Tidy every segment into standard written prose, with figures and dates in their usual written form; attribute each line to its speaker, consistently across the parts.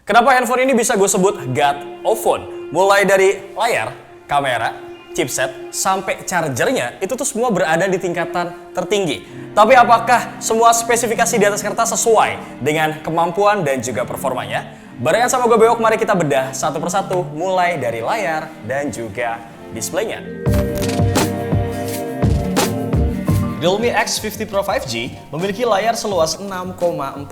Speaker 1: Kenapa handphone ini bisa gue sebut God of Phone? Mulai dari layar, kamera, chipset, sampai chargernya, itu tuh semua berada di tingkatan tertinggi. Tapi apakah semua spesifikasi di atas kertas sesuai dengan kemampuan dan juga performanya? Barengan sama gue Beok, mari kita bedah satu persatu mulai dari layar dan juga displaynya. Realme X50 Pro 5G memiliki layar seluas 6,44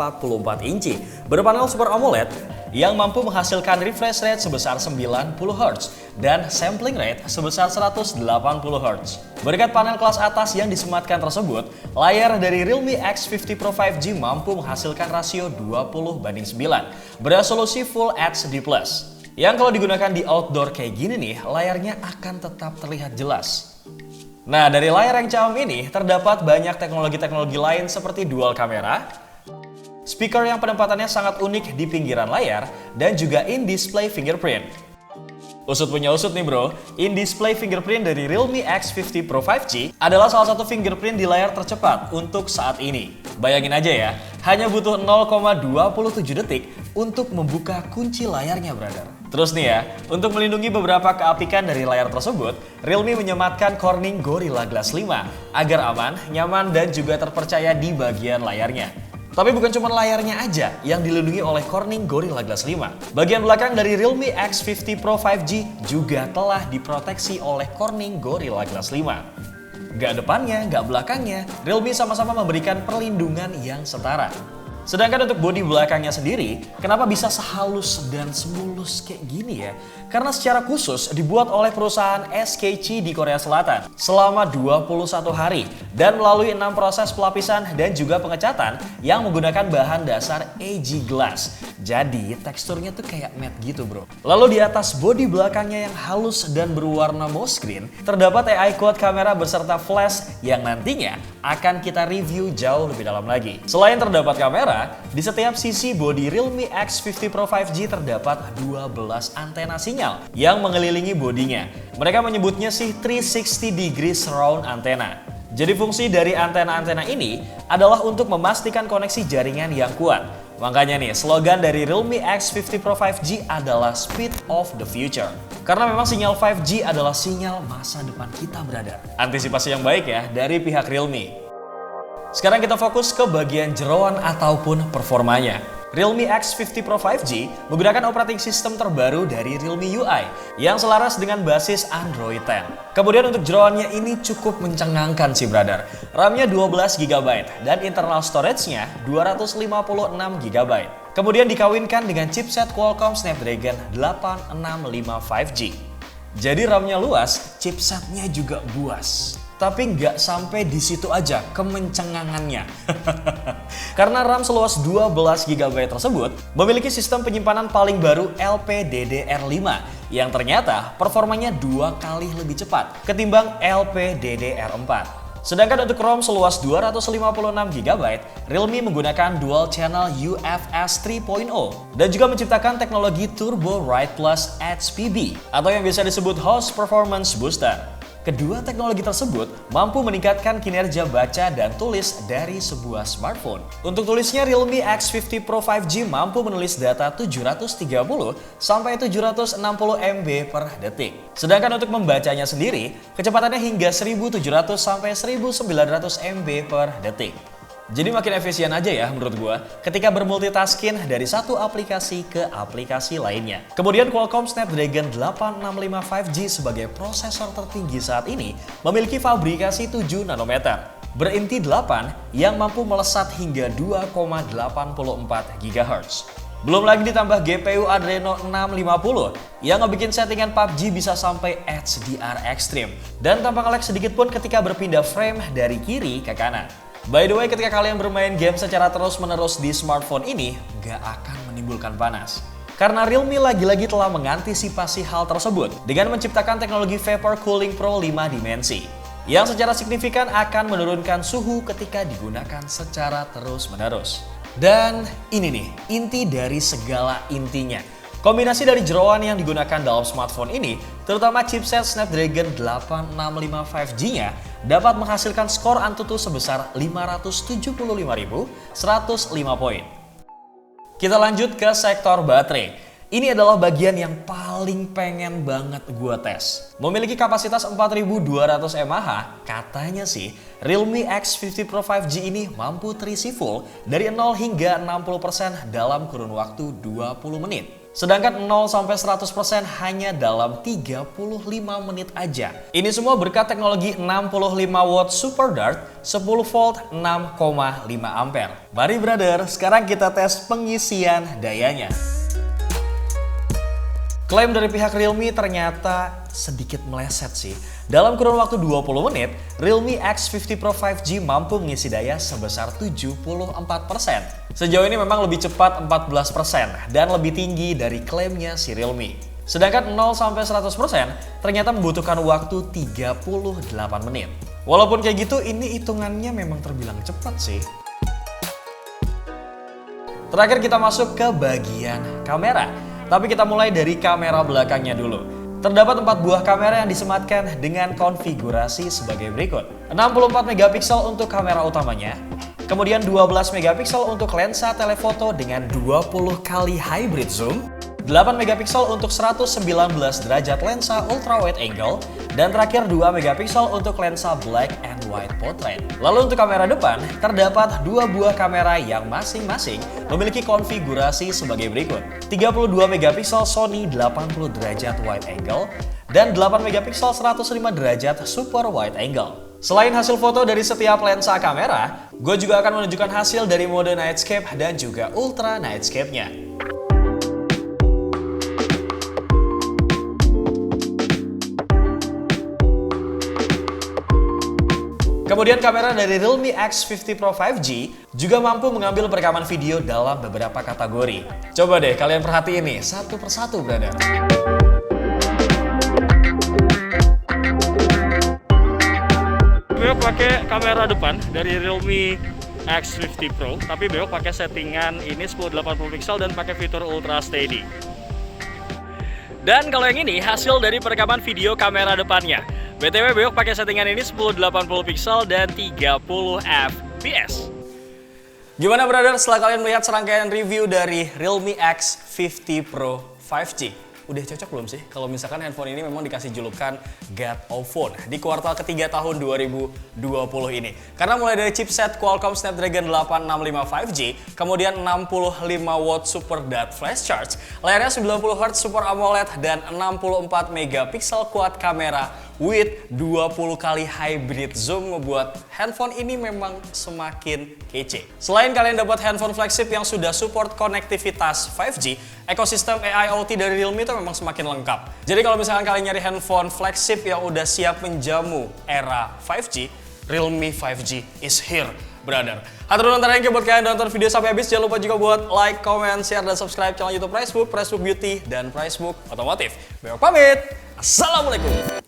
Speaker 1: inci berpanel Super AMOLED yang mampu menghasilkan refresh rate sebesar 90 Hz dan sampling rate sebesar 180 Hz. Berkat panel kelas atas yang disematkan tersebut, layar dari Realme X50 Pro 5G mampu menghasilkan rasio 20:9 beresolusi Full HD+. Yang kalau digunakan di outdoor kayak gini nih, layarnya akan tetap terlihat jelas. Nah, dari layar yang caum ini terdapat banyak teknologi-teknologi lain seperti dual kamera, speaker yang penempatannya sangat unik di pinggiran layar, dan juga in-display fingerprint. Usut punya usut nih bro, in-display fingerprint dari Realme X50 Pro 5G adalah salah satu fingerprint di layar tercepat untuk saat ini. Bayangin aja ya, hanya butuh 0,27 detik untuk membuka kunci layarnya brother. Terus nih ya, untuk melindungi beberapa keapikan dari layar tersebut, Realme menyematkan Corning Gorilla Glass 5 agar aman, nyaman, dan juga terpercaya di bagian layarnya. Tapi bukan cuma layarnya aja yang dilindungi oleh Corning Gorilla Glass 5. Bagian belakang dari Realme X50 Pro 5G juga telah diproteksi oleh Corning Gorilla Glass 5. Gak depannya, gak belakangnya, Realme sama-sama memberikan perlindungan yang setara. Sedangkan untuk bodi belakangnya sendiri, kenapa bisa sehalus dan semulus kayak gini ya? Karena secara khusus dibuat oleh perusahaan SKC di Korea Selatan selama 21 hari dan melalui 6 proses pelapisan dan juga pengecatan yang menggunakan bahan dasar AG Glass. Jadi teksturnya tuh kayak matte gitu bro. Lalu di atas bodi belakangnya yang halus dan berwarna mouse green, terdapat AI quad kamera beserta flash yang nantinya akan kita review jauh lebih dalam lagi. Selain terdapat kamera, di setiap sisi bodi Realme X50 Pro 5G terdapat 12 antena sinyal yang mengelilingi bodinya. Mereka menyebutnya sih 360 degree surround antena. Jadi fungsi dari antena-antena ini adalah untuk memastikan koneksi jaringan yang kuat. Makanya nih, slogan dari Realme X50 Pro 5G adalah Speed of the Future. Karena memang sinyal 5G adalah sinyal masa depan kita, brother. Antisipasi yang baik ya dari pihak Realme. Sekarang kita fokus ke bagian jeroan ataupun performanya. Realme X50 Pro 5G menggunakan operating system terbaru dari Realme UI yang selaras dengan basis Android 10. Kemudian untuk jeroannya ini cukup mencengangkan sih brother. RAM-nya 12 GB dan internal storage-nya 256 GB. Kemudian dikawinkan dengan chipset Qualcomm Snapdragon 865 5G. Jadi RAM-nya luas, chipsetnya juga buas. Tapi nggak sampai di situ aja kemencengangannya. Karena RAM seluas 12 GB tersebut memiliki sistem penyimpanan paling baru LPDDR5 yang ternyata performanya 2 kali lebih cepat ketimbang LPDDR4. Sedangkan untuk ROM seluas 256 GB, Realme menggunakan dual channel UFS 3.0 dan juga menciptakan teknologi Turbo Write Plus HPB atau yang bisa disebut Host Performance Booster. Kedua teknologi tersebut mampu meningkatkan kinerja baca dan tulis dari sebuah smartphone. Untuk tulisnya, Realme X50 Pro 5G mampu menulis data 730 sampai 760 MB per detik. Sedangkan untuk membacanya sendiri, kecepatannya hingga 1700 sampai 1900 MB per detik. Jadi makin efisien aja ya menurut gua ketika bermultitasking dari satu aplikasi ke aplikasi lainnya. Kemudian Qualcomm Snapdragon 865 5G sebagai prosesor tertinggi saat ini memiliki fabrikasi 7 nanometer berinti 8 yang mampu melesat hingga 2,84 GHz. Belum lagi ditambah GPU Adreno 650 yang ngebikin settingan PUBG bisa sampai HDR Extreme dan tanpa nge-lag sedikit pun ketika berpindah frame dari kiri ke kanan. By the way, ketika kalian bermain game secara terus-menerus di smartphone ini, gak akan menimbulkan panas. Karena Realme lagi-lagi telah mengantisipasi hal tersebut dengan menciptakan teknologi Vapor Cooling Pro 5 dimensi yang secara signifikan akan menurunkan suhu ketika digunakan secara terus-menerus. Dan ini nih, inti dari segala intinya. Kombinasi dari jeroan yang digunakan dalam smartphone ini, terutama chipset Snapdragon 865 5G-nya, dapat menghasilkan skor Antutu sebesar 575.105 poin. Kita lanjut ke sektor baterai. Ini adalah bagian yang paling pengen banget gua tes. Memiliki kapasitas 4200 mAh, katanya sih Realme X50 Pro 5G ini mampu terisi full dari 0 hingga 60% dalam kurun waktu 20 menit. Sedangkan 0 sampai 100% hanya dalam 35 menit aja. Ini semua berkat teknologi 65 watt Super Dart 10 volt 6,5 ampere. Mari brother, sekarang kita tes pengisian dayanya. Klaim dari pihak Realme ternyata sedikit meleset sih. Dalam kurun waktu 20 menit, Realme X50 Pro 5G mampu mengisi daya sebesar 74%. Sejauh ini memang lebih cepat 14% dan lebih tinggi dari klaimnya si Realme. Sedangkan 0-100% ternyata membutuhkan waktu 38 menit. Walaupun kayak gitu, ini hitungannya memang terbilang cepat sih. Terakhir kita masuk ke bagian kamera. Tapi kita mulai dari kamera belakangnya dulu. Terdapat 4 buah kamera yang disematkan dengan konfigurasi sebagai berikut. 64 megapiksel untuk kamera utamanya. Kemudian 12 megapiksel untuk lensa telefoto dengan 20 kali hybrid zoom. 8 megapiksel untuk 119 derajat lensa ultra wide angle. Dan terakhir 2 megapiksel untuk lensa black and white portrait. Lalu untuk kamera depan, terdapat 2 buah kamera yang masing-masing memiliki konfigurasi sebagai berikut. 32 megapiksel Sony 80 derajat wide angle dan 8 megapiksel 105 derajat super wide angle. Selain hasil foto dari setiap lensa kamera, gue juga akan menunjukkan hasil dari mode nightscape dan juga ultra nightscape-nya. Kemudian kamera dari Realme X50 Pro 5G juga mampu mengambil perekaman video dalam beberapa kategori. Coba deh kalian perhatiin nih, satu persatu brother.
Speaker 2: Beliau pakai kamera depan dari Realme X50 Pro, tapi beliau pakai settingan ini 1080 pixel dan pakai fitur Ultra Steady. Dan kalau yang ini hasil dari perekaman video kamera depannya. BTW Beok pakai settingan ini 1080 pixel dan 30 fps.
Speaker 1: Gimana brother setelah kalian melihat serangkaian review dari Realme X50 Pro 5G? Udah cocok belum sih kalau misalkan handphone ini memang dikasih julukan God of Phone di kuartal ketiga tahun 2020 ini? Karena mulai dari chipset Qualcomm Snapdragon 865 5G, kemudian 65 watt Super Dart Flash Charge, layarnya 90 Hz Super AMOLED dan 64 megapiksel quad kamera with 20 kali hybrid zoom ngebuat handphone ini memang semakin kece. Selain kalian dapat handphone flagship yang sudah support konektivitas 5G, ekosistem AI OT dari Realme itu memang semakin lengkap. Jadi kalau misalkan kalian nyari handphone flagship yang udah siap menjamu era 5G, Realme 5G is here, brother. Hatur nuhun thank you buat kalian nonton video sampai habis. Jangan lupa juga buat like, comment, share, dan subscribe channel YouTube Pricebook, Pricebook Beauty, dan Pricebook Otomotif. Beok pamit. Assalamualaikum.